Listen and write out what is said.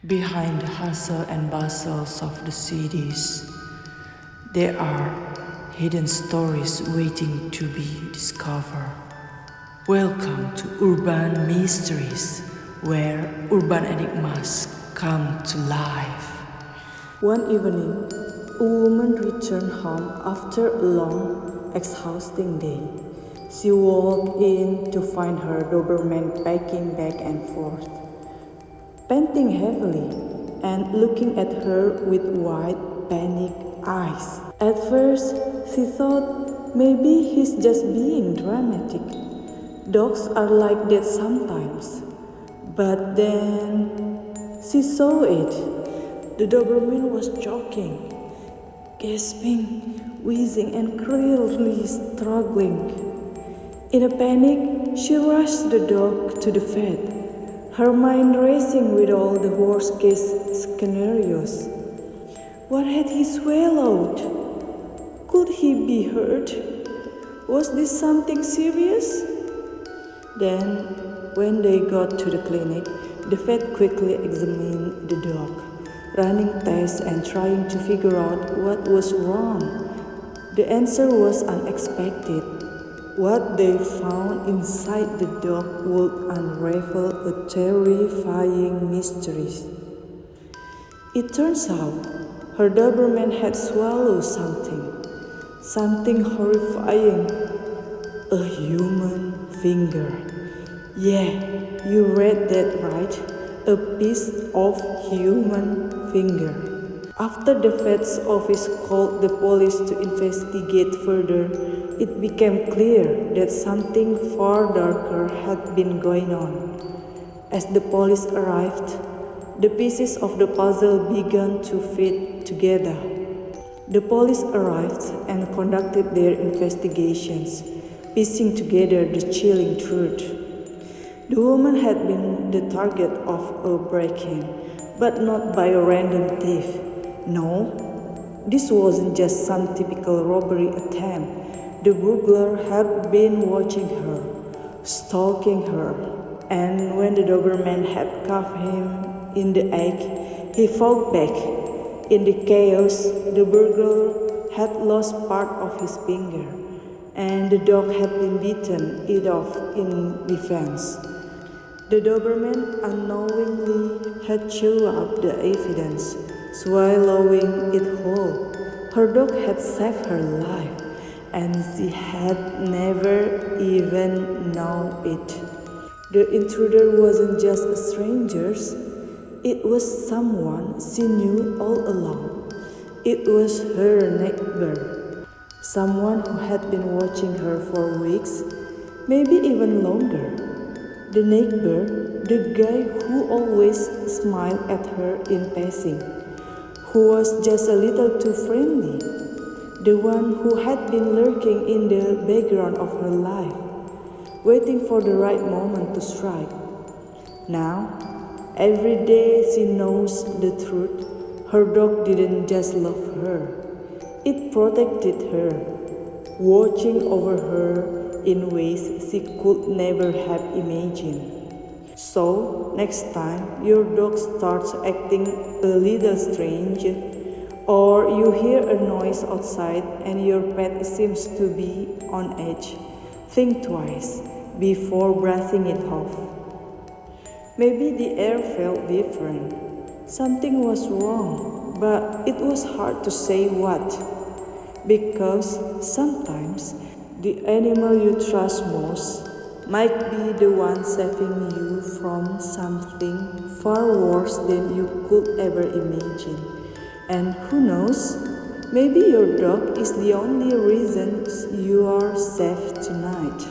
Behind the hustle and bustle of the cities, there are hidden stories waiting to be discovered. Welcome to Urban Mysteries, where urban enigmas come to life. One evening, a woman returned home after a long, exhausting day. She walked in to find her Doberman pacing back and forth, panting heavily and looking at her with wide, panicked eyes. At first, she thought maybe he's just being dramatic. Dogs are like that sometimes. But then she saw it. The Doberman was choking, gasping, wheezing, and clearly struggling. In a panic, she rushed the dog to the vet, her mind racing with all the worst-case scenarios. What had he swallowed? Could he be hurt? Was this something serious? Then, when they got to the clinic, the vet quickly examined the dog, running tests and trying to figure out what was wrong. The answer was unexpected. What they found inside the dog would unravel a terrifying mystery. It turns out her Doberman had swallowed something horrifying, a human finger. Yeah, you read that right, a piece of human finger. After the vet's office called the police to investigate further, it became clear that something far darker had been going on. As the police arrived, the pieces of the puzzle began to fit together. The police arrived and conducted their investigations, piecing together the chilling truth. The woman had been the target of a break-in, but not by a random thief. No, this wasn't just some typical robbery attempt. The burglar had been watching her, stalking her, and when the Doberman had cuffed him in the act, he fought back. In the chaos, the burglar had lost part of his finger, and the dog had been bitten it off in defense. The Doberman unknowingly had chewed up the evidence, swallowing it whole. Her dog had saved her life, and she had never even known it. The intruder wasn't just a stranger, it was someone she knew all along. It was her neighbor, someone who had been watching her for weeks, maybe even longer. The neighbor, the guy who always smiled at her in passing, who was just a little too friendly, the one who had been lurking in the background of her life, waiting for the right moment to strike. Now, every day she knows the truth, her dog didn't just love her, it protected her, watching over her in ways she could never have imagined. So, next time your dog starts acting a little strange, or you hear a noise outside and your pet seems to be on edge, think twice before brushing it off. Maybe the air felt different. Something was wrong, but it was hard to say what. Because sometimes the animal you trust most might be the one saving you from something far worse than you could ever imagine. And who knows, maybe your dog is the only reason you are safe tonight.